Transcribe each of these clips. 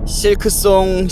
실크송.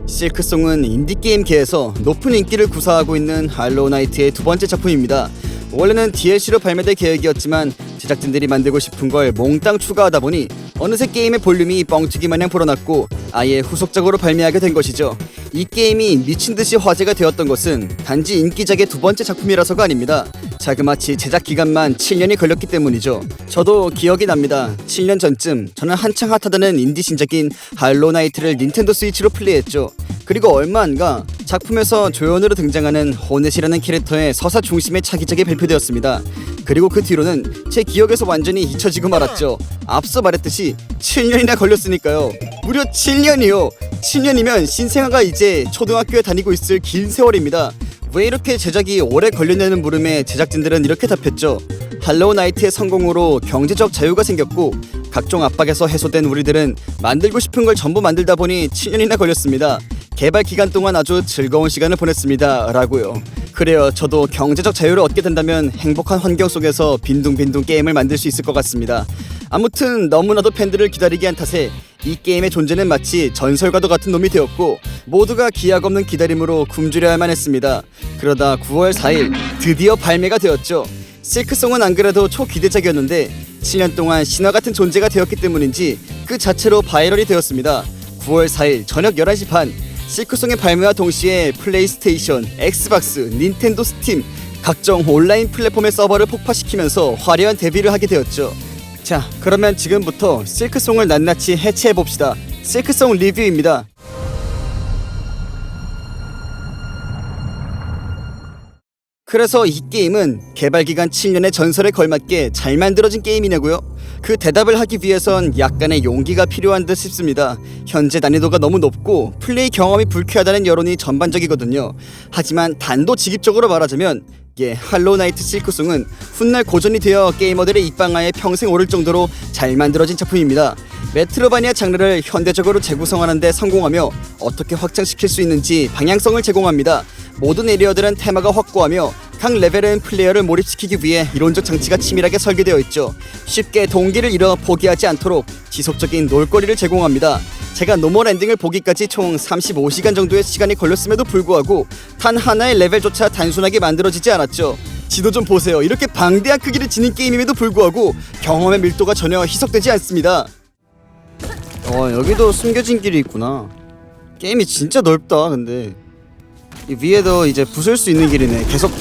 실크송은 인디게임계에서 높은 인기를 구사하고 있는 할로우나이트의 두 번째 작품입니다. 원래는 DLC로 발매될 계획이었지만 제작진들이 만들고 싶은 걸 몽땅 추가하다 보니 어느새 게임의 볼륨이 뻥튀기 마냥 불어났고 아예 후속작으로 발매하게 된 것이죠. 이 게임이 미친듯이 화제가 되었던 것은 단지 인기작의 두 번째 작품이라서가 아닙니다. 자그마치 제작 기간만 7년이 걸렸기 때문이죠. 저도 기억이 납니다. 7년 전쯤 저는 한창 핫하다는 인디 신작인 할로우나이트를 닌텐도 스위치로 플레이했죠. 그리고 얼마 안가 작품에서 조연으로 등장하는 호넷이라는 캐릭터의 서사 중심의 차기작이 발표되었습니다. 그리고 그 뒤로는 제 기억에서 완전히 잊혀지고 말았죠. 앞서 말했듯이 7년이나 걸렸으니까요. 무려 7년이요. 7년이면 신생아가 이제 초등학교에 다니고 있을 긴 세월입니다. 왜 이렇게 제작이 오래 걸렸냐는 물음에 제작진들은 이렇게 답했죠. 할로우나이트의 성공으로 경제적 자유가 생겼고 각종 압박에서 해소된 우리들은 만들고 싶은 걸 전부 만들다 보니 7년이나 걸렸습니다. 개발 기간 동안 아주 즐거운 시간을 보냈습니다 라고요. 그래요, 저도 경제적 자유를 얻게 된다면 행복한 환경 속에서 빈둥빈둥 게임을 만들 수 있을 것 같습니다. 아무튼 너무나도 팬들을 기다리게 한 탓에 이 게임의 존재는 마치 전설과도 같은 놈이 되었고 모두가 기약 없는 기다림으로 굶주려야만 했습니다. 그러다 9월 4일 드디어 발매가 되었죠. 실크송은 안 그래도 초기대작이었는데 7년 동안 신화 같은 존재가 되었기 때문인지 그 자체로 바이럴이 되었습니다. 9월 4일 저녁 11시 반 실크송의 발매와 동시에 플레이스테이션, 엑스박스, 닌텐도 스팀 각종 온라인 플랫폼의 서버를 폭파시키면서 화려한 데뷔를 하게 되었죠. 자, 그러면 지금부터 실크송을 낱낱이 해체해봅시다. 실크송 리뷰입니다. 그래서 이 게임은 개발기간 7년의 전설에 걸맞게 잘 만들어진 게임이냐고요? 그 대답을 하기 위해선 약간의 용기가 필요한 듯 싶습니다. 현재 난이도가 너무 높고 플레이 경험이 불쾌하다는 여론이 전반적이거든요. 하지만 단도직입적으로 말하자면 할로우나이트 실크송은 훗날 고전이 되어 게이머들의 입방아에 평생 오를 정도로 잘 만들어진 작품입니다. 메트로바니아 장르를 현대적으로 재구성하는 데 성공하며 어떻게 확장시킬 수 있는지 방향성을 제공합니다. 모든 에리어들은 테마가 확고하며 각 레벨은 플레이어를 몰입시키기 위해 이론적 장치가 치밀하게 설계되어 있죠. 쉽게 동기를 잃어 포기하지 않도록 지속적인 놀거리를 제공합니다. 제가 노멀 엔딩을 보기까지 총 35시간 정도의 시간이 걸렸음에도 불구하고 단 하나의 레벨조차 단순하게 만들어지지 않았죠. 지도 좀 보세요. 이렇게 방대한 크기를 지닌 게임임에도 불구하고 경험의 밀도가 전혀 희석되지 않습니다. 여기도 숨겨진 길이 있구나. 게임이 진짜 넓다. 근데 이 위에도 이제 부술 수 있는 길이네. 계속.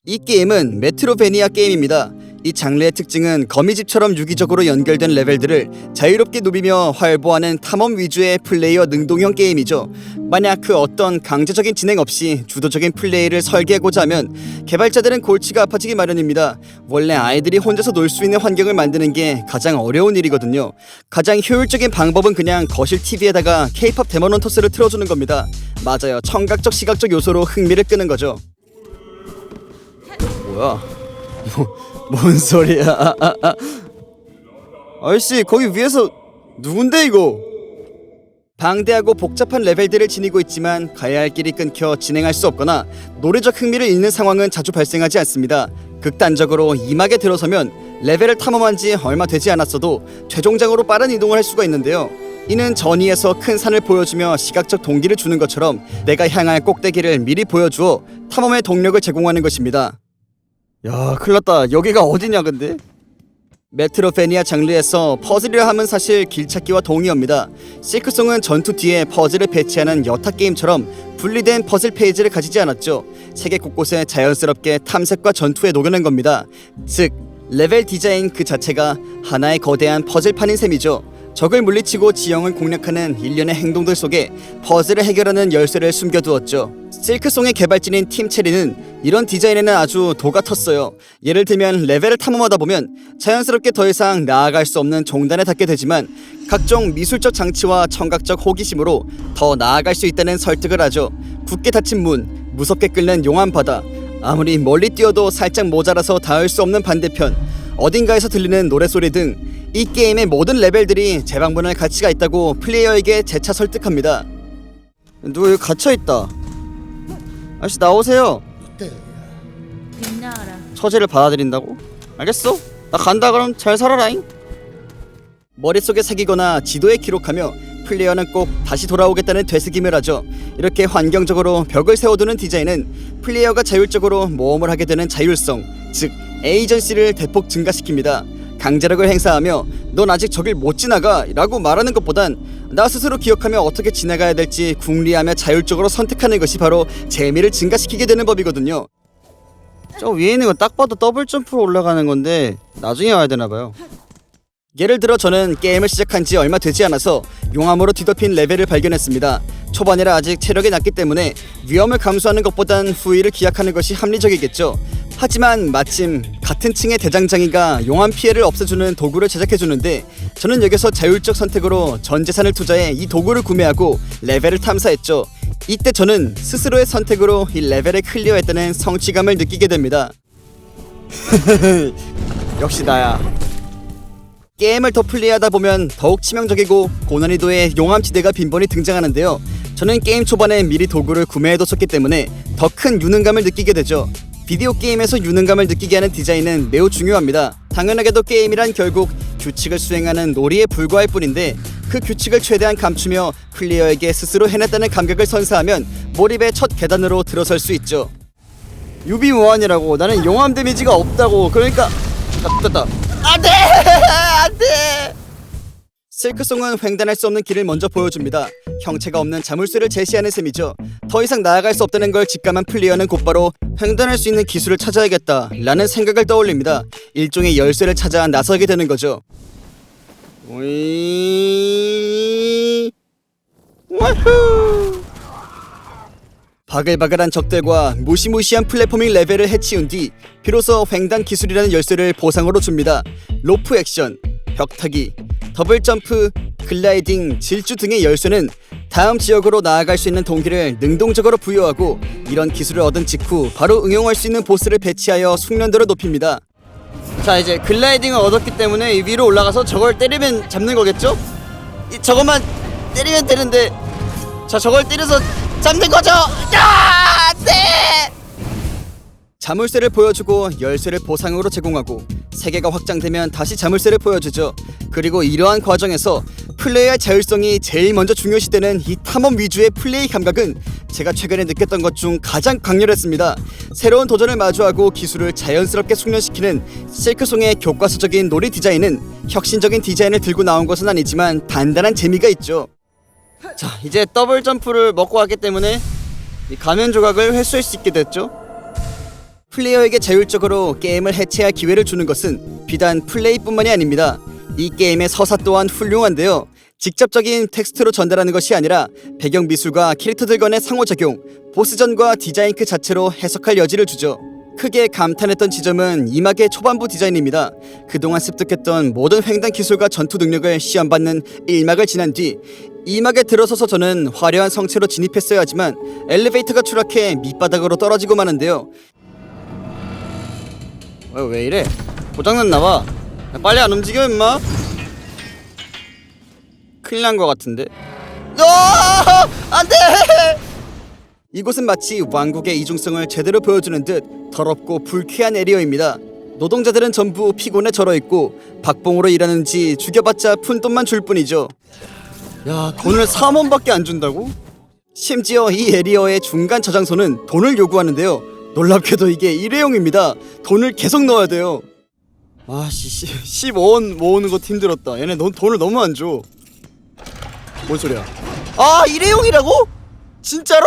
이 게임은 메트로베니아 게임입니다. 이 장르의 특징은 거미집처럼 유기적으로 연결된 레벨들을 자유롭게 누비며 활보하는 탐험 위주의 플레이어 능동형 게임이죠. 만약 그 어떤 강제적인 진행 없이 주도적인 플레이를 설계하고자 하면 개발자들은 골치가 아파지기 마련입니다. 원래 아이들이 혼자서 놀 수 있는 환경을 만드는 게 가장 어려운 일이거든요. 가장 효율적인 방법은 그냥 거실 TV에다가 K-POP 데모넌터스를 틀어주는 겁니다. 맞아요, 청각적 시각적 요소로 흥미를 끄는 거죠. 뭐야? 뭔 소리야? 아저씨, 거기 위에서 누군데 이거? 방대하고 복잡한 레벨들을 지니고 있지만 가야 할 길이 끊겨 진행할 수 없거나 노래적 흥미를 잃는 상황은 자주 발생하지 않습니다. 극단적으로 2막에 들어서면 레벨을 탐험한 지 얼마 되지 않았어도 최종장으로 빠른 이동을 할 수가 있는데요. 이는 전위에서 큰 산을 보여주며 시각적 동기를 주는 것처럼 내가 향할 꼭대기를 미리 보여주어 탐험의 동력을 제공하는 것입니다. 야, 큰일났다. 여기가 어디냐 근데? 메트로베니아 장르에서 퍼즐이라 하면 사실 길찾기와 동의어입니다. 실크송은 전투 뒤에 퍼즐을 배치하는 여타 게임처럼 분리된 퍼즐 페이지를 가지지 않았죠. 세계 곳곳에 자연스럽게 탐색과 전투에 녹여낸 겁니다. 즉, 레벨 디자인 그 자체가 하나의 거대한 퍼즐판인 셈이죠. 적을 물리치고 지형을 공략하는 일련의 행동들 속에 퍼즐을 해결하는 열쇠를 숨겨두었죠. 실크송의 개발진인 팀 체리는 이런 디자인에는 아주 도가 텄어요. 예를 들면 레벨을 탐험하다 보면 자연스럽게 더 이상 나아갈 수 없는 종단에 닿게 되지만 각종 미술적 장치와 청각적 호기심으로 더 나아갈 수 있다는 설득을 하죠. 굳게 닫힌 문, 무섭게 끓는 용암 바다, 아무리 멀리 뛰어도 살짝 모자라서 닿을 수 없는 반대편, 어딘가에서 들리는 노래소리 등 이 게임의 모든 레벨들이 재방문할 가치가 있다고 플레이어에게 재차 설득합니다. 누구 여기 갇혀있다. 아저씨 나오세요. 처지를 받아들인다고? 알겠어? 나 간다. 그럼 잘 살아라잉. 머릿속에 새기거나 지도에 기록하며 플레이어는 꼭 다시 돌아오겠다는 되새김을 하죠. 이렇게 환경적으로 벽을 세워두는 디자인은 플레이어가 자율적으로 모험을 하게 되는 자율성, 즉 에이전시를 대폭 증가시킵니다. 강제력을 행사하며 넌 아직 저길 못 지나가 라고 말하는 것보단 나 스스로 기억하며 어떻게 지나가야 될지 궁리하며 자율적으로 선택하는 것이 바로 재미를 증가시키게 되는 법이거든요. 저 위에 있는 거 딱 봐도 더블 점프로 올라가는 건데 나중에 와야 되나봐요. 예를 들어 저는 게임을 시작한 지 얼마 되지 않아서 용암으로 뒤덮인 레벨을 발견했습니다. 초반이라 아직 체력이 낮기 때문에 위험을 감수하는 것보단 후위를 기약하는 것이 합리적이겠죠. 하지만 마침 같은 층의 대장장이가 용암 피해를 없애주는 도구를 제작해주는데 저는 여기서 자율적 선택으로 전 재산을 투자해 이 도구를 구매하고 레벨을 탐사했죠. 이때 저는 스스로의 선택으로 이 레벨을 클리어했다는 성취감을 느끼게 됩니다. 역시 나야. 게임을 더 플레이하다 보면 더욱 치명적이고 고난이도의 용암지대가 빈번히 등장하는데요. 저는 게임 초반에 미리 도구를 구매해뒀었기 때문에 더 큰 유능감을 느끼게 되죠. 비디오 게임에서 유능감을 느끼게 하는 디자인은 매우 중요합니다. 당연하게도 게임이란 결국 규칙을 수행하는 놀이에 불과할 뿐인데 그 규칙을 최대한 감추며 플레이어에게 스스로 해냈다는 감각을 선사하면 몰입의 첫 계단으로 들어설 수 있죠. 유비무환이라고 나는 용암 데미지가 없다고. 그러니까 됐다. 안돼! 안돼! 실크송은 횡단할 수 없는 길을 먼저 보여줍니다. 형체가 없는 자물쇠를 제시하는 셈이죠. 더 이상 나아갈 수 없다는 걸 직감한 플레이어는 곧바로 횡단할 수 있는 기술을 찾아야겠다 라는 생각을 떠올립니다. 일종의 열쇠를 찾아 나서게 되는 거죠. 와후! 바글바글한 적들과 무시무시한 플랫포밍 레벨을 해치운 뒤 비로소 횡단 기술이라는 열쇠를 보상으로 줍니다. 로프 액션, 벽타기, 더블 점프, 글라이딩, 질주 등의 열쇠는 다음 지역으로 나아갈 수 있는 동기를 능동적으로 부여하고 이런 기술을 얻은 직후 바로 응용할 수 있는 보스를 배치하여 숙련도를 높입니다. 자, 이제 글라이딩을 얻었기 때문에 위로 올라가서 저걸 때리면 잡는 거겠죠? 저것만 때리면 되는데, 자, 저걸 때려서 잡는 거죠! 네! 자물쇠를 보여주고 열쇠를 보상으로 제공하고 세계가 확장되면 다시 자물쇠를 보여주죠. 그리고 이러한 과정에서 플레이의 자율성이 제일 먼저 중요시되는 이 탐험 위주의 플레이 감각은 제가 최근에 느꼈던 것 중 가장 강렬했습니다. 새로운 도전을 마주하고 기술을 자연스럽게 숙련시키는 실크송의 교과서적인 놀이 디자인은 혁신적인 디자인을 들고 나온 것은 아니지만 단단한 재미가 있죠. 자, 이제 더블 점프를 먹고 왔기 때문에 이 가면 조각을 회수할 수 있게 됐죠. 플레이어에게 자율적으로 게임을 해체할 기회를 주는 것은 비단 플레이뿐만이 아닙니다. 이 게임의 서사 또한 훌륭한데요. 직접적인 텍스트로 전달하는 것이 아니라 배경 미술과 캐릭터들 간의 상호작용, 보스전과 디자인 그 자체로 해석할 여지를 주죠. 크게 감탄했던 지점은 2막의 초반부 디자인입니다. 그동안 습득했던 모든 횡단 기술과 전투 능력을 시험받는 1막을 지난 뒤 2막에 들어서서 저는 화려한 성체로 진입했어야 하지만 엘리베이터가 추락해 밑바닥으로 떨어지고 마는데요. 왜 이래? 고장났나봐. 빨리 안 움직여 임마. 큰일 난 것 같은데. 안돼! 이곳은 마치 왕국의 이중성을 제대로 보여주는 듯 더럽고 불쾌한 에리어입니다. 노동자들은 전부 피곤에 절어있고 박봉으로 일하는지 죽여봤자 푼돈만 줄 뿐이죠. 야, 돈을 3원밖에 안 준다고? 심지어 이 에리어의 중간 저장소는 돈을 요구하는데요. 놀랍게도 이게 일회용입니다. 돈을 계속 넣어야 돼요. 아씨, 15원 모으는 것도 힘들었다. 얘네 돈을 너무 안 줘. 뭔 소리야? 아, 일회용이라고? 진짜로?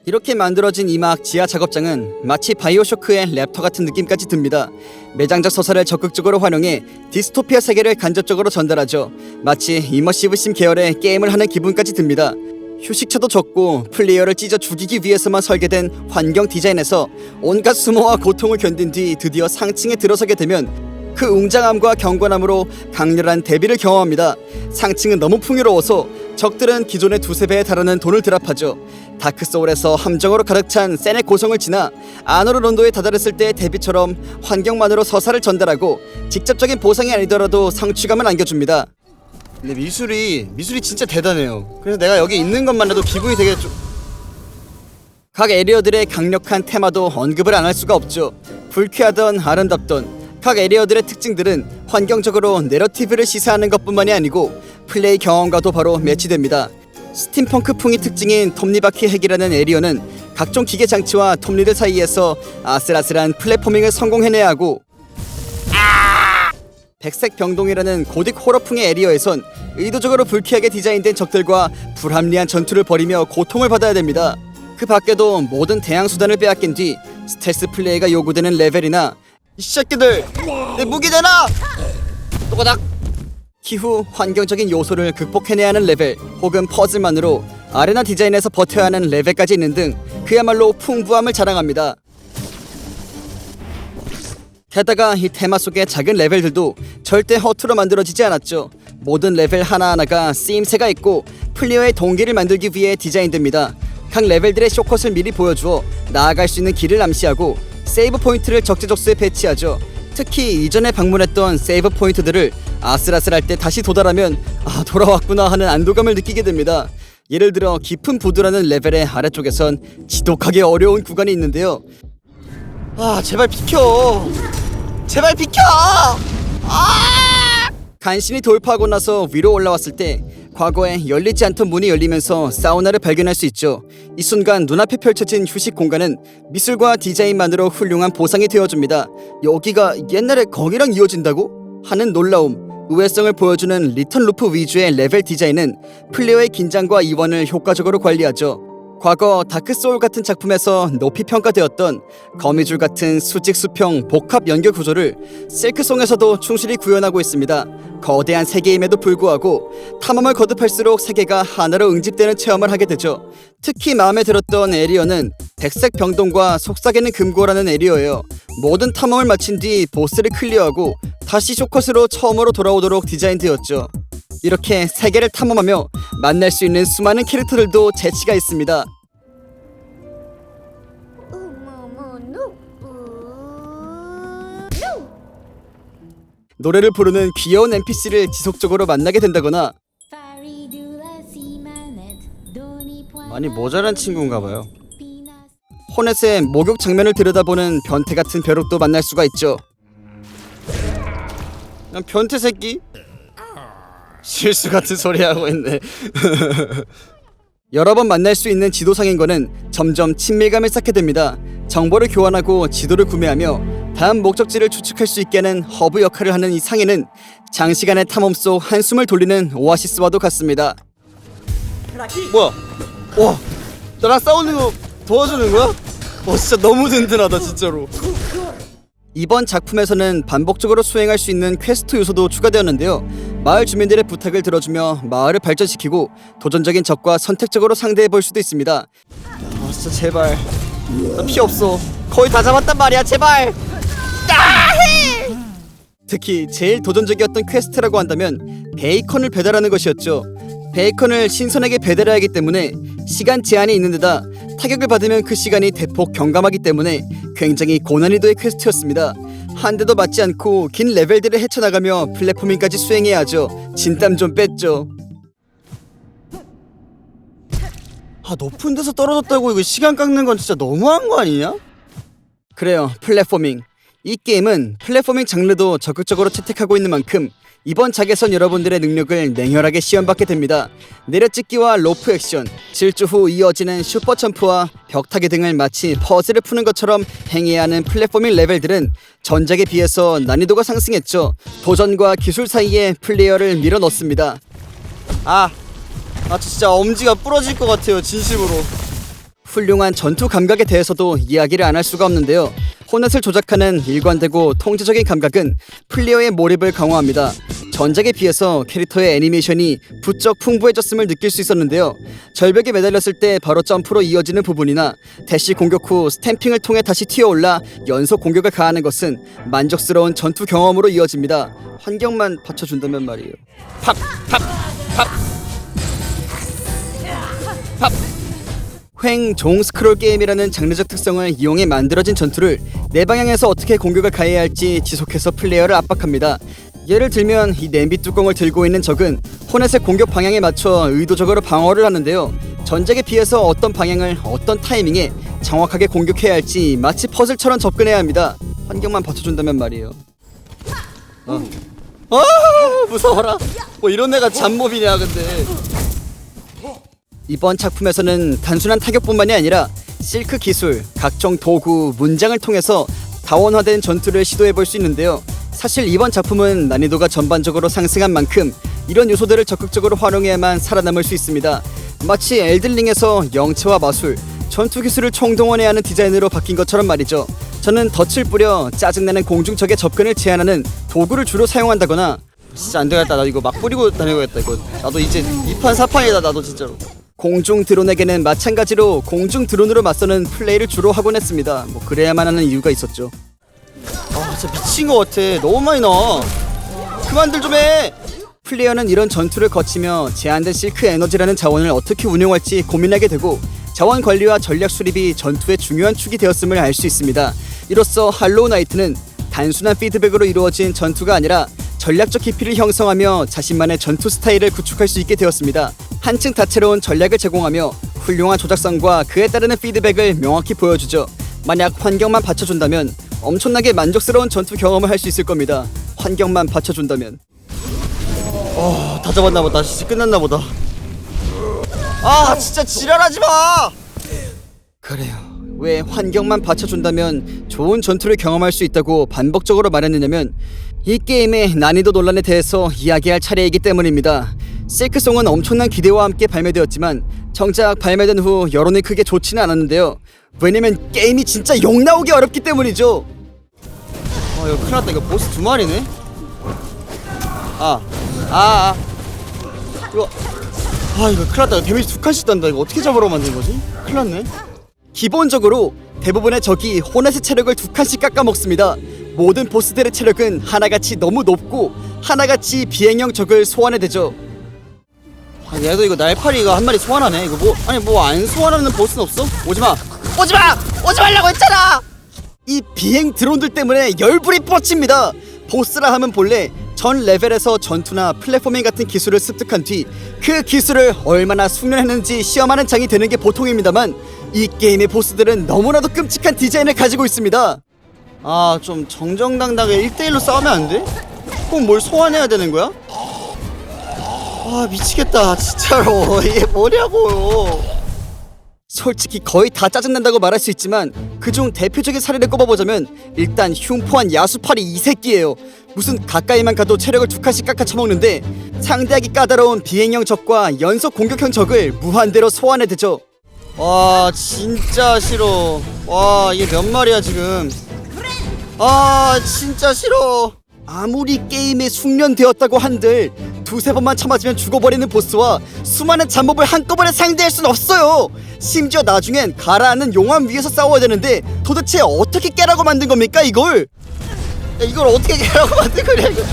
이렇게 만들어진 이막 지하 작업장은 마치 바이오쇼크의 랩터 같은 느낌까지 듭니다. 매장적 서사를 적극적으로 활용해 디스토피아 세계를 간접적으로 전달하죠. 마치 이머시브 심 계열의 게임을 하는 기분까지 듭니다. 휴식처도 적고 플레이어를 찢어 죽이기 위해서만 설계된 환경 디자인에서 온갖 수모와 고통을 견딘 뒤 드디어 상층에 들어서게 되면 그 웅장함과 경건함으로 강렬한 대비를 경험합니다. 상층은 너무 풍요로워서 적들은 기존의 2~3배에 달하는 돈을 드랍하죠. 다크소울에서 함정으로 가득 찬 센의 고성을 지나 아노르 론도에 다다랐을 때의 대비처럼 환경만으로 서사를 전달하고 직접적인 보상이 아니더라도 성취감을 안겨줍니다. 근데 미술이 진짜 대단해요. 그래서 내가 여기 있는 것만으로도 기분이 되게 각 에리어들의 강력한 테마도 언급을 안 할 수가 없죠. 불쾌하던 아름답던 각 에리어들의 특징들은 환경적으로 내러티브를 시사하는 것뿐만이 아니고 플레이 경험과도 바로 매치됩니다. 스팀펑크풍이 특징인 톱니바퀴 핵이라는 에리어는 각종 기계 장치와 톱니들 사이에서 아슬아슬한 플랫포밍을 성공해내야 하고, 백색 병동이라는 고딕 호러풍의 에리어에선 의도적으로 불쾌하게 디자인된 적들과 불합리한 전투를 벌이며 고통을 받아야 됩니다. 그 밖에도 모든 대항 수단을 빼앗긴 뒤 스텔스 플레이가 요구되는 레벨이나 이 새끼들 내 무기 내놔! 또가닥! 기후 환경적인 요소를 극복해내야 하는 레벨 혹은 퍼즐만으로 아레나 디자인에서 버텨야 하는 레벨까지 있는 등 그야말로 풍부함을 자랑합니다. 게다가 이 테마 속의 작은 레벨들도 절대 허투루 만들어지지 않았죠. 모든 레벨 하나하나가 쓰임새가 있고 플레이어의 동기를 만들기 위해 디자인됩니다. 각 레벨들의 쇼컷을 미리 보여주어 나아갈 수 있는 길을 암시하고 세이브 포인트를 적재적소에 배치하죠. 특히 이전에 방문했던 세이브 포인트들을 아슬아슬할 때 다시 도달하면 돌아왔구나 하는 안도감을 느끼게 됩니다. 예를 들어 깊은 부두라는 레벨의 아래쪽에선 지독하게 어려운 구간이 있는데요. 제발 비켜! 제발 비켜! 간신히 돌파하고 나서 위로 올라왔을 때 과거에 열리지 않던 문이 열리면서 사우나를 발견할 수 있죠. 이 순간 눈앞에 펼쳐진 휴식 공간은 미술과 디자인만으로 훌륭한 보상이 되어줍니다. 여기가 옛날에 거기랑 이어진다고? 하는 놀라움, 우회성을 보여주는 리턴 루프 위주의 레벨 디자인은 플레이어의 긴장과 이완을 효과적으로 관리하죠. 과거 다크소울 같은 작품에서 높이 평가되었던 거미줄 같은 수직 수평 복합 연결 구조를 실크송에서도 충실히 구현하고 있습니다. 거대한 세계임에도 불구하고 탐험을 거듭할수록 세계가 하나로 응집되는 체험을 하게 되죠. 특히 마음에 들었던 에리어는 백색 병동과 속삭이는 금고라는 에리어예요. 모든 탐험을 마친 뒤 보스를 클리어하고 다시 쇼컷으로 처음으로 돌아오도록 디자인되었죠. 이렇게 세계를 탐험하며 만날 수 있는 수많은 캐릭터들도 재치가 있습니다. 노래를 부르는 귀여운 NPC를 지속적으로 만나게 된다거나, 많이 모자란 친구인가봐요. 호넷의 목욕 장면을 들여다보는 변태 같은 벼룩도 만날 수가 있죠. 난 변태 새끼? 실수 같은 소리 하고 있네. 여러 번 만날 수 있는 지도상인 거는 점점 친밀감을 쌓게 됩니다. 정보를 교환하고 지도를 구매하며 다음 목적지를 추측할 수 있게 하는 허브 역할을 하는 이 상해는 장시간의 탐험 속 한숨을 돌리는 오아시스와도 같습니다. 뭐야? 와, 나랑 싸우는 거 도와주는 거야? 진짜 너무 든든하다 진짜로. 이번 작품에서는 반복적으로 수행할 수 있는 퀘스트 요소도 추가되었는데요. 마을 주민들의 부탁을 들어주며 마을을 발전시키고 도전적인 적과 선택적으로 상대해볼 수도 있습니다. 진짜 제발, 나 피 없어. 거의 다 잡았단 말이야, 제발. 특히 제일 도전적이었던 퀘스트라고 한다면 베이컨을 배달하는 것이었죠. 베이컨을 신선하게 배달해야 하기 때문에 시간 제한이 있는 데다 타격을 받으면 그 시간이 대폭 경감하기 때문에 굉장히 고난이도의 퀘스트였습니다. 한 대도 맞지 않고 긴 레벨들을 헤쳐나가며 플랫포밍까지 수행해야 하죠. 진땀 좀 뺐죠. 높은 데서 떨어졌다고 이거 시간 깎는 건 진짜 너무한 거 아니냐? 그래요, 플랫포밍. 이 게임은 플랫포밍 장르도 적극적으로 채택하고 있는 만큼 이번 작에선 여러분들의 능력을 냉혈하게 시험받게 됩니다. 내려찍기와 로프 액션, 질주 후 이어지는 슈퍼 점프와 벽타기 등을 마치 퍼즐을 푸는 것처럼 행해야 하는 플랫포밍 레벨들은 전작에 비해서 난이도가 상승했죠. 도전과 기술 사이에 플레이어를 밀어넣습니다. 진짜 엄지가 부러질 것 같아요, 진심으로. 훌륭한 전투 감각에 대해서도 이야기를 안 할 수가 없는데요. 호넷을 조작하는 일관되고 통제적인 감각은 플레이어의 몰입을 강화합니다. 전작에 비해서 캐릭터의 애니메이션이 부쩍 풍부해졌음을 느낄 수 있었는데요. 절벽에 매달렸을 때 바로 점프로 이어지는 부분이나 대시 공격 후 스탬핑을 통해 다시 튀어올라 연속 공격을 가하는 것은 만족스러운 전투 경험으로 이어집니다. 환경만 받쳐준다면 말이에요. 팝! 횡종 스크롤 게임이라는 장르적 특성을 이용해 만들어진 전투를 네 방향에서 어떻게 공격을 가해야 할지 지속해서 플레이어를 압박합니다. 예를 들면 이 냄비 뚜껑을 들고 있는 적은 호넷의 공격 방향에 맞춰 의도적으로 방어를 하는데요. 전작에 비해서 어떤 방향을 어떤 타이밍에 정확하게 공격해야 할지 마치 퍼즐처럼 접근해야 합니다. 환경만 받쳐준다면 말이에요. 무서워라. 뭐 이런 애가 잡몹이냐 근데. 이번 작품에서는 단순한 타격뿐만이 아니라 실크 기술, 각종 도구, 문장을 통해서 다원화된 전투를 시도해볼 수 있는데요. 사실 이번 작품은 난이도가 전반적으로 상승한 만큼 이런 요소들을 적극적으로 활용해야만 살아남을 수 있습니다. 마치 엘든링에서 영체와 마술, 전투 기술을 총동원해야 하는 디자인으로 바뀐 것처럼 말이죠. 저는 덫을 뿌려 짜증나는 공중적의 접근을 제한하는 도구를 주로 사용한다거나 진짜 안되겠다. 나 이거 막 뿌리고 다녀야겠다. 이거 나도 이제 2판 4판이다. 나도 진짜로. 공중 드론에게는 마찬가지로 공중 드론으로 맞서는 플레이를 주로 하곤 했습니다. 뭐 그래야만 하는 이유가 있었죠. 진짜 미친 것 같아. 너무 많이 나와. 그만들 좀 해. 플레이어는 이런 전투를 거치며 제한된 실크 에너지라는 자원을 어떻게 운용할지 고민하게 되고 자원 관리와 전략 수립이 전투의 중요한 축이 되었음을 알 수 있습니다. 이로써 할로우 나이트는 단순한 피드백으로 이루어진 전투가 아니라 전략적 깊이를 형성하며 자신만의 전투 스타일을 구축할 수 있게 되었습니다. 한층 다채로운 전략을 제공하며 훌륭한 조작성과 그에 따르는 피드백을 명확히 보여주죠. 만약 환경만 받쳐준다면 엄청나게 만족스러운 전투 경험을 할 수 있을 겁니다. 환경만 받쳐준다면. 다 잡았나보다. 진짜 끝났나보다. 진짜 지랄하지마. 그래요, 왜 환경만 받쳐준다면 좋은 전투를 경험할 수 있다고 반복적으로 말했느냐면 이 게임의 난이도 논란에 대해서 이야기할 차례이기 때문입니다. 실크송은 엄청난 기대와 함께 발매되었지만 정작 발매된 후 여론이 크게 좋지는 않았는데요. 왜냐면 게임이 진짜 욕 나오기 어렵기 때문이죠. 이거 큰일났다. 이거 보스 2마리네. 이거 큰일났다. 데미지 2칸씩 단다. 이거 어떻게 잡으러 만든 거지? 큰일났네. 기본적으로 대부분의 적이 호넷의 체력을 2칸씩 깎아먹습니다. 모든 보스들의 체력은 하나같이 너무 높고 하나같이 비행형 적을 소환해대죠. 얘도 이거 날파리가 한 마리 소환하네. 이거 뭐 안 소환하는 보스는 없어? 오지마! 오지 말라고 했잖아! 이 비행 드론들 때문에 열불이 뻗칩니다. 보스라 하면 본래 전 레벨에서 전투나 플랫포밍 같은 기술을 습득한 뒤 그 기술을 얼마나 숙련했는지 시험하는 장이 되는 게 보통입니다만 이 게임의 보스들은 너무나도 끔찍한 디자인을 가지고 있습니다. 좀 정정당당하게 1대1로 싸우면 안 돼? 꼭 뭘 소환해야 되는 거야? 미치겠다 진짜로. 이게 뭐냐고요. 솔직히 거의 다 짜증난다고 말할 수 있지만 그중 대표적인 사례를 꼽아보자면 일단 흉포한 야수파리 이 새끼예요. 무슨 가까이만 가도 체력을 2칸씩 깎아 쳐먹는데 상대하기 까다로운 비행형 적과 연속 공격형 적을 무한대로 소환해대죠. 진짜 싫어. 이게 몇 마리야 지금. 진짜 싫어. 아무리 게임에 숙련되었다고 한들 2-3번만 쳐맞으면 죽어버리는 보스와 수많은 잡몹을 한꺼번에 상대할 순 없어요. 심지어 나중엔 가라앉는 용암 위에서 싸워야 되는데 도대체 어떻게 깨라고 만든 겁니까 이걸? 이걸 어떻게 깨라고 만든 거냐 이거.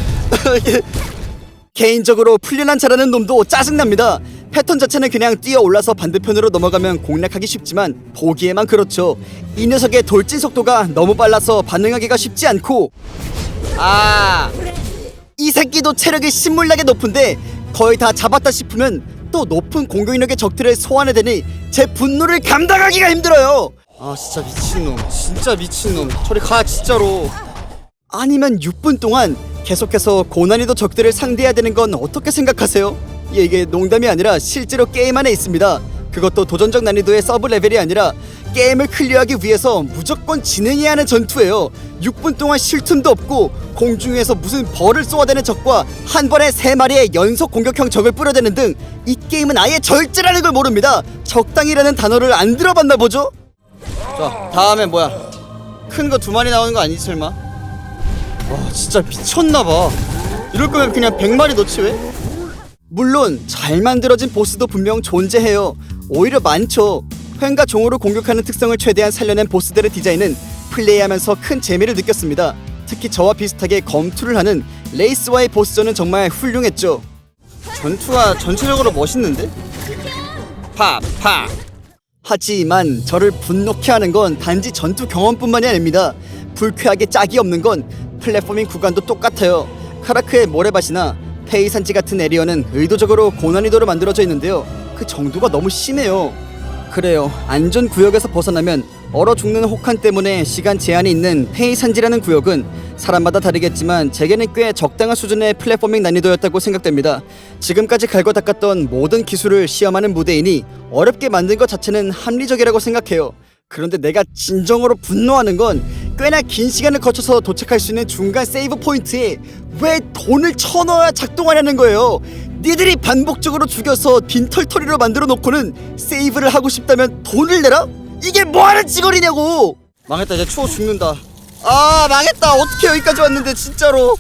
개인적으로 풀려난 잘하는 놈도 짜증납니다. 패턴 자체는 그냥 뛰어올라서 반대편으로 넘어가면 공략하기 쉽지만 보기에만 그렇죠. 이 녀석의 돌진 속도가 너무 빨라서 반응하기가 쉽지 않고 이 새끼도 체력이 신물나게 높은데 거의 다 잡았다 싶으면 또 높은 공격력의 적들을 소환해대니 제 분노를 감당하기가 힘들어요. 진짜 미친놈. 진짜 미친놈. 저리 가 진짜로. 아니면 6분 동안 계속해서 고난이도 적들을 상대해야 되는 건 어떻게 생각하세요? 이게 농담이 아니라 실제로 게임 안에 있습니다. 그것도 도전적 난이도의 서브 레벨이 아니라 게임을 클리어하기 위해서 무조건 진행해야 하는 전투예요. 6분 동안 쉴 틈도 없고 공중에서 무슨 벌을 쏘아대는 적과 한 번에 3마리의 연속 공격형 적을 뿌려대는 등 이 게임은 아예 절제라는 걸 모릅니다. 적당이라는 단어를 안 들어봤나 보죠? 자, 다음엔 뭐야? 큰 거 2마리 나오는 거 아니지 설마? 진짜 미쳤나봐. 이럴 거면 그냥 100마리 넣지 왜? 물론 잘 만들어진 보스도 분명 존재해요. 오히려 많죠. 횡과 종으로 공격하는 특성을 최대한 살려낸 보스들의 디자인은 플레이하면서 큰 재미를 느꼈습니다. 특히 저와 비슷하게 검투를 하는 레이스와의 보스전은 정말 훌륭했죠. 전투가 전체적으로 멋있는데? 팍! 하지만 저를 분노케 하는 건 단지 전투 경험뿐만이 아닙니다. 불쾌하게 짝이 없는 건 플랫포밍 구간도 똑같아요. 카라크의 모래밭이나 페이산지 같은 에리어는 의도적으로 고난이도로 만들어져 있는데요. 그 정도가 너무 심해요. 그래요. 안전 구역에서 벗어나면 얼어 죽는 혹한 때문에 시간 제한이 있는 페이산지라는 구역은 사람마다 다르겠지만 제게는 꽤 적당한 수준의 플랫포밍 난이도였다고 생각됩니다. 지금까지 갈고 닦았던 모든 기술을 시험하는 무대이니 어렵게 만든 것 자체는 합리적이라고 생각해요. 그런데 내가 진정으로 분노하는 건 꽤나 긴 시간을 거쳐서 도착할 수 있는 중간 세이브 포인트에 왜 돈을 쳐넣어야 작동하냐는 거예요. 니들이 반복적으로 죽여서 빈털터리로 만들어 놓고는 세이브를 하고 싶다면 돈을 내라? 이게 뭐하는 짓거리냐고. 망했다. 이제 추워 죽는다. 아 망했다. 어떻게 여기까지 왔는데 진짜로.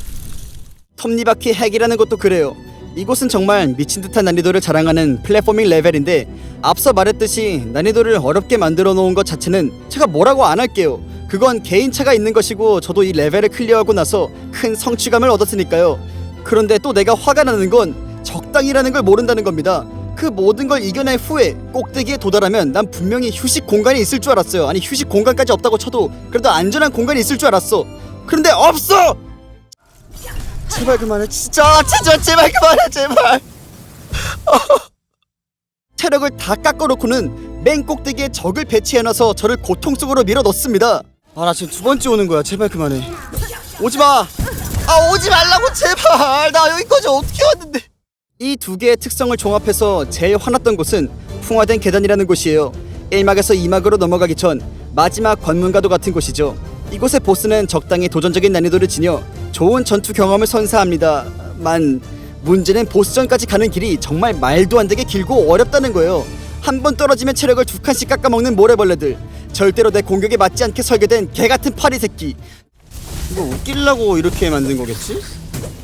톱니바퀴 핵이라는 것도 그래요. 이곳은 정말 미친듯한 난이도를 자랑하는 플랫포밍 레벨인데 앞서 말했듯이 난이도를 어렵게 만들어 놓은 것 자체는 제가 뭐라고 안 할게요. 그건 개인차가 있는 것이고 저도 이 레벨을 클리어하고 나서 큰 성취감을 얻었으니까요. 그런데 또 내가 화가 나는 건 적당이라는 걸 모른다는 겁니다. 그 모든 걸 이겨낸 후에 꼭대기에 도달하면 난 분명히 휴식 공간이 있을 줄 알았어요. 아니 휴식 공간까지 없다고 쳐도 그래도 안전한 공간이 있을 줄 알았어. 그런데 없어! 제발 그만해. 진짜 제발 그만해 제발. 체력을 다 깎아놓고는 맨 꼭대기에 적을 배치해놔서 저를 고통 속으로 밀어넣습니다. 아 나 지금 두 번째 오는 거야. 제발 그만해. 오지마. 아 오지 말라고 제발. 나 여기까지 어떻게 왔는데. 이 두 개의 특성을 종합해서 제일 화났던 곳은 풍화된 계단이라는 곳이에요. 1막에서 2막으로 넘어가기 전 마지막 관문과도 같은 곳이죠. 이곳의 보스는 적당히 도전적인 난이도를 지녀 좋은 전투 경험을 선사합니다만 문제는 보스전까지 가는 길이 정말 말도 안 되게 길고 어렵다는 거예요. 한 번 떨어지면 체력을 2칸씩 깎아먹는 모래벌레들, 절대로 내 공격에 맞지 않게 설계된 개같은 파리 새끼. 이거 웃기려고 이렇게 만든 거겠지?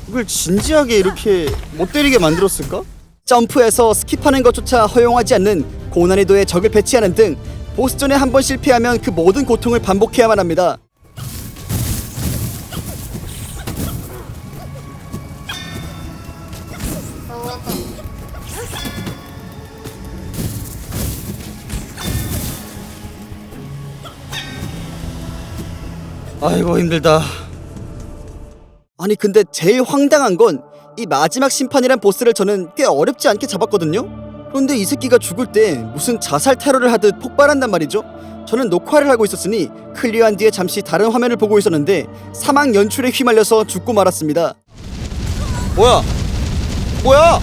이걸 진지하게 이렇게 못 때리게 만들었을까? 점프해서 스킵하는 것조차 허용하지 않는 고난이도의 적을 배치하는 등 보스전에 한 번 실패하면 그 모든 고통을 반복해야만 합니다. 아이고 힘들다. 아니 근데 제일 황당한 건 이 마지막 심판이란 보스를 저는 꽤 어렵지 않게 잡았거든요. 그런데 이 새끼가 죽을 때 무슨 자살 테러를 하듯 폭발한단 말이죠. 저는 녹화를 하고 있었으니 클리어한 뒤에 잠시 다른 화면을 보고 있었는데 사망 연출에 휘말려서 죽고 말았습니다. 뭐야?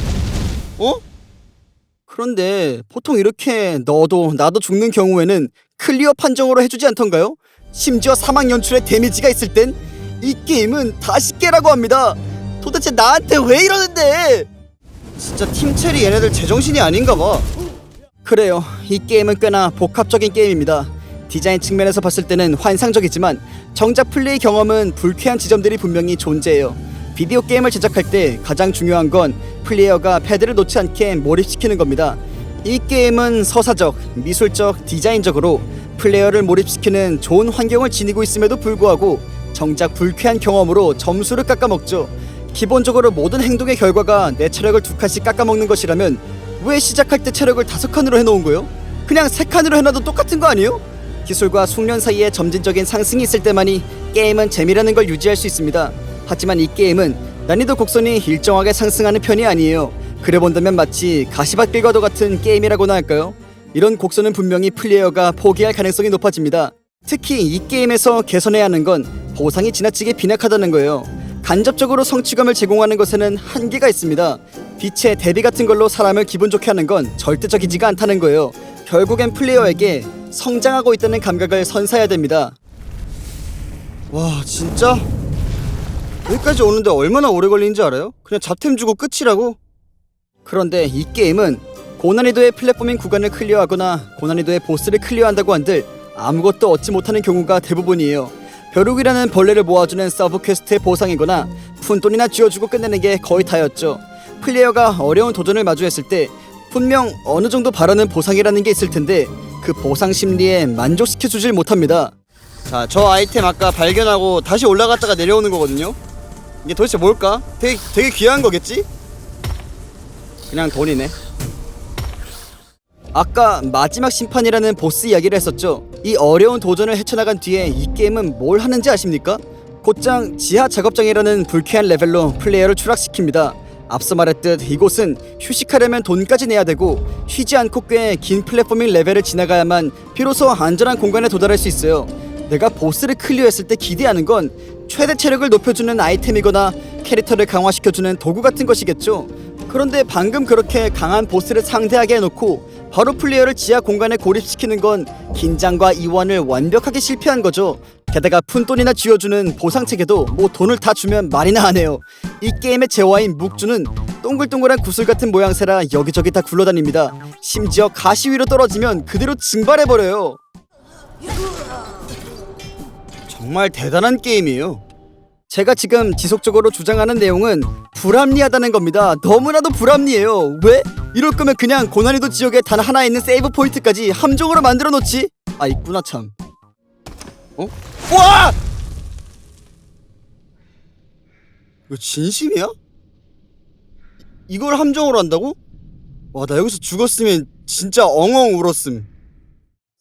어? 그런데 보통 이렇게 너도 나도 죽는 경우에는 클리어 판정으로 해주지 않던가요? 심지어 사망 연출에 데미지가 있을 땐 이 게임은 다시 깨라고 합니다. 도대체 나한테 왜 이러는데? 진짜 팀체리 얘네들 제정신이 아닌가봐. 그래요, 이 게임은 꽤나 복합적인 게임입니다. 디자인 측면에서 봤을 때는 환상적이지만 정작 플레이 경험은 불쾌한 지점들이 분명히 존재해요. 비디오 게임을 제작할 때 가장 중요한 건 플레이어가 패드를 놓지 않게 몰입시키는 겁니다. 이 게임은 서사적, 미술적, 디자인적으로 플레이어를 몰입시키는 좋은 환경을 지니고 있음에도 불구하고 정작 불쾌한 경험으로 점수를 깎아먹죠. 기본적으로 모든 행동의 결과가 내 체력을 2칸씩 깎아먹는 것이라면 왜 시작할 때 체력을 5칸으로 해놓은 거예요? 그냥 3칸으로 해놔도 똑같은 거 아니에요? 기술과 숙련 사이에 점진적인 상승이 있을 때만이 게임은 재미라는 걸 유지할 수 있습니다. 하지만 이 게임은 난이도 곡선이 일정하게 상승하는 편이 아니에요. 그래 본다면 마치 가시밭길과도 같은 게임이라고나 할까요? 이런 곡선은 분명히 플레이어가 포기할 가능성이 높아집니다. 특히 이 게임에서 개선해야 하는 건 보상이 지나치게 빈약하다는 거예요. 간접적으로 성취감을 제공하는 것에는 한계가 있습니다. 빛의 대비 같은 걸로 사람을 기분 좋게 하는 건 절대적이지가 않다는 거예요. 결국엔 플레이어에게 성장하고 있다는 감각을 선사해야 됩니다. 와 진짜? 여기까지 오는데 얼마나 오래 걸리는지 알아요? 그냥 잡템 주고 끝이라고? 그런데 이 게임은 고난이도의 플랫포밍 구간을 클리어하거나 고난이도의 보스를 클리어한다고 한들 아무것도 얻지 못하는 경우가 대부분이에요. 벼룩이라는 벌레를 모아주는 서브 퀘스트의 보상이거나 푼돈이나 쥐어주고 끝내는 게 거의 다였죠. 플레이어가 어려운 도전을 마주했을 때 분명 어느 정도 바라는 보상이라는 게 있을 텐데 그 보상 심리에 만족시켜주질 못합니다. 자, 저 아이템 아까 발견하고 다시 올라갔다가 내려오는 거거든요. 이게 도대체 뭘까? 되게 귀한 거겠지? 그냥 돈이네. 아까 마지막 심판이라는 보스 이야기를 했었죠. 이 어려운 도전을 헤쳐나간 뒤에 이 게임은 뭘 하는지 아십니까? 곧장 지하 작업장이라는 불쾌한 레벨로 플레이어를 추락시킵니다. 앞서 말했듯 이곳은 휴식하려면 돈까지 내야 되고 쉬지 않고 꽤 긴 플랫포밍 레벨을 지나가야만 비로소 안전한 공간에 도달할 수 있어요. 내가 보스를 클리어했을 때 기대하는 건 최대 체력을 높여주는 아이템이거나 캐릭터를 강화시켜주는 도구 같은 것이겠죠. 그런데 방금 그렇게 강한 보스를 상대하게 해놓고 바로 플레이어를 지하 공간에 고립시키는 건 긴장과 이완을 완벽하게 실패한 거죠. 게다가 푼돈이나 쥐어주는 보상체계도 뭐 돈을 다 주면 말이나 하네요. 이 게임의 제화인 묵주는 동글동글한 구슬 같은 모양새라 여기저기 다 굴러다닙니다. 심지어 가시 위로 떨어지면 그대로 증발해버려요. 정말 대단한 게임이에요. 제가 지금 지속적으로 주장하는 내용은 불합리하다는 겁니다. 너무나도 불합리해요. 왜? 이럴 거면 그냥 고난이도 지역에 단 하나 있는 세이브 포인트까지 함정으로 만들어 놓지. 아, 있구나 참. 어? 와! 이거 진심이야? 이걸 함정으로 한다고? 와, 나 여기서 죽었으면 진짜 엉엉 울었음.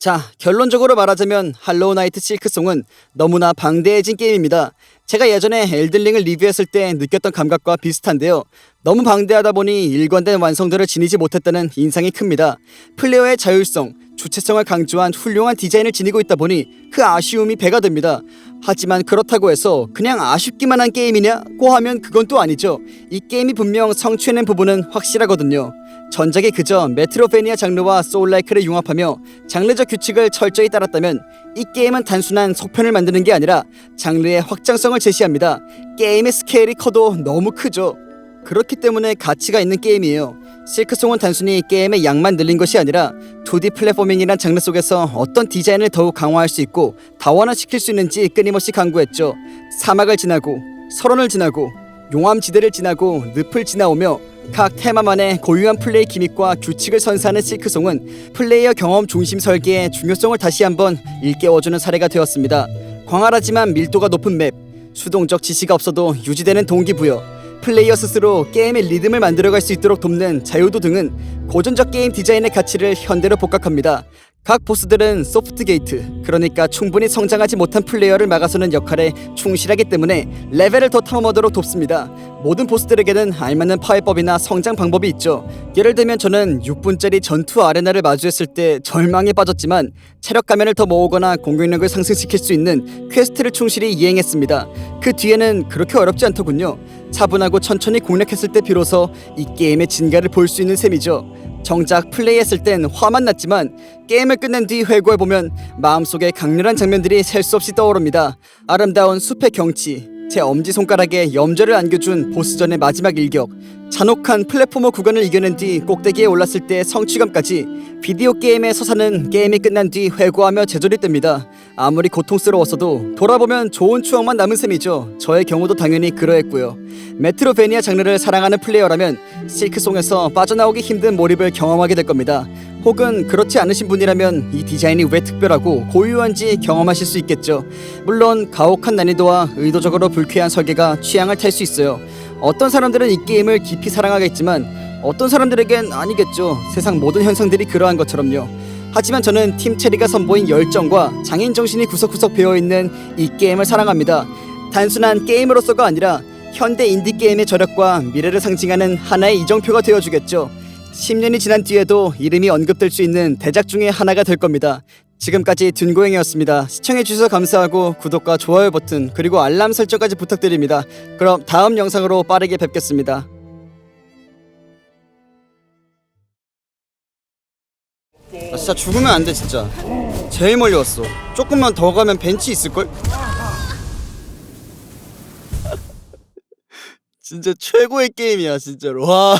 자, 결론적으로 말하자면 할로우 나이트 실크송은 너무나 방대해진 게임입니다. 제가 예전에 엘든링을 리뷰했을 때 느꼈던 감각과 비슷한데요. 너무 방대하다 보니 일관된 완성도를 지니지 못했다는 인상이 큽니다. 플레이어의 자율성, 주체성을 강조한 훌륭한 디자인을 지니고 있다 보니 그 아쉬움이 배가 됩니다. 하지만 그렇다고 해서 그냥 아쉽기만 한 게임이냐고 하면 그건 또 아니죠. 이 게임이 분명 성취해낸 부분은 확실하거든요. 전작이 그저 메트로베니아 장르와 소울라이크를 융합하며 장르적 규칙을 철저히 따랐다면 이 게임은 단순한 속편을 만드는 게 아니라 장르의 확장성을 제시합니다. 게임의 스케일이 커도 너무 크죠. 그렇기 때문에 가치가 있는 게임이에요. 실크송은 단순히 게임의 양만 늘린 것이 아니라 2D 플랫포밍이란 장르 속에서 어떤 디자인을 더욱 강화할 수 있고 다원화시킬 수 있는지 끊임없이 강구했죠. 사막을 지나고 설원을 지나고 용암지대를 지나고 늪을 지나오며 각 테마만의 고유한 플레이 기믹과 규칙을 선사하는 실크송은 플레이어 경험 중심 설계의 중요성을 다시 한번 일깨워주는 사례가 되었습니다. 광활하지만 밀도가 높은 맵, 수동적 지시가 없어도 유지되는 동기부여, 플레이어 스스로 게임의 리듬을 만들어갈 수 있도록 돕는 자유도 등은 고전적 게임 디자인의 가치를 현대로 복각합니다. 각 보스들은 소프트 게이트, 그러니까 충분히 성장하지 못한 플레이어를 막아서는 역할에 충실하기 때문에 레벨을 더 탐험하도록 돕습니다. 모든 보스들에게는 알맞는 파괴법이나 성장 방법이 있죠. 예를 들면 저는 6분짜리 전투 아레나를 마주했을 때 절망에 빠졌지만 체력 가면을 더 모으거나 공격력을 상승시킬 수 있는 퀘스트를 충실히 이행했습니다. 그 뒤에는 그렇게 어렵지 않더군요. 차분하고 천천히 공략했을 때 비로소 이 게임의 진가를 볼 수 있는 셈이죠. 정작 플레이했을 땐 화만 났지만 게임을 끝낸 뒤 회고해보면 마음속에 강렬한 장면들이 셀 수 없이 떠오릅니다. 아름다운 숲의 경치, 제 엄지손가락에 염좌를 안겨준 보스전의 마지막 일격, 잔혹한 플랫포머 구간을 이겨낸 뒤 꼭대기에 올랐을 때의 성취감까지 비디오 게임의 서사는 게임이 끝난 뒤 회고하며 제절이 됩니다. 아무리 고통스러웠어도 돌아보면 좋은 추억만 남은 셈이죠. 저의 경우도 당연히 그러했고요. 메트로베니아 장르를 사랑하는 플레이어라면 실크송에서 빠져나오기 힘든 몰입을 경험하게 될 겁니다. 혹은 그렇지 않으신 분이라면 이 디자인이 왜 특별하고 고유한지 경험하실 수 있겠죠. 물론 가혹한 난이도와 의도적으로 불쾌한 설계가 취향을 탈 수 있어요. 어떤 사람들은 이 게임을 깊이 사랑하겠지만 어떤 사람들에겐 아니겠죠. 세상 모든 현상들이 그러한 것처럼요. 하지만 저는 팀 체리가 선보인 열정과 장인 정신이 구석구석 배어있는 이 게임을 사랑합니다. 단순한 게임으로서가 아니라 현대 인디게임의 저력과 미래를 상징하는 하나의 이정표가 되어주겠죠. 10년이 지난 뒤에도 이름이 언급될 수 있는 대작 중에 하나가 될 겁니다. 지금까지 둔고행이었습니다. 시청해주셔서 감사하고 구독과 좋아요 버튼 그리고 알람 설정까지 부탁드립니다. 그럼 다음 영상으로 빠르게 뵙겠습니다. 아, 진짜 죽으면 안 돼 진짜. 제일 멀리 왔어. 조금만 더 가면 벤치 있을걸? 진짜 최고의 게임이야 진짜로. 와.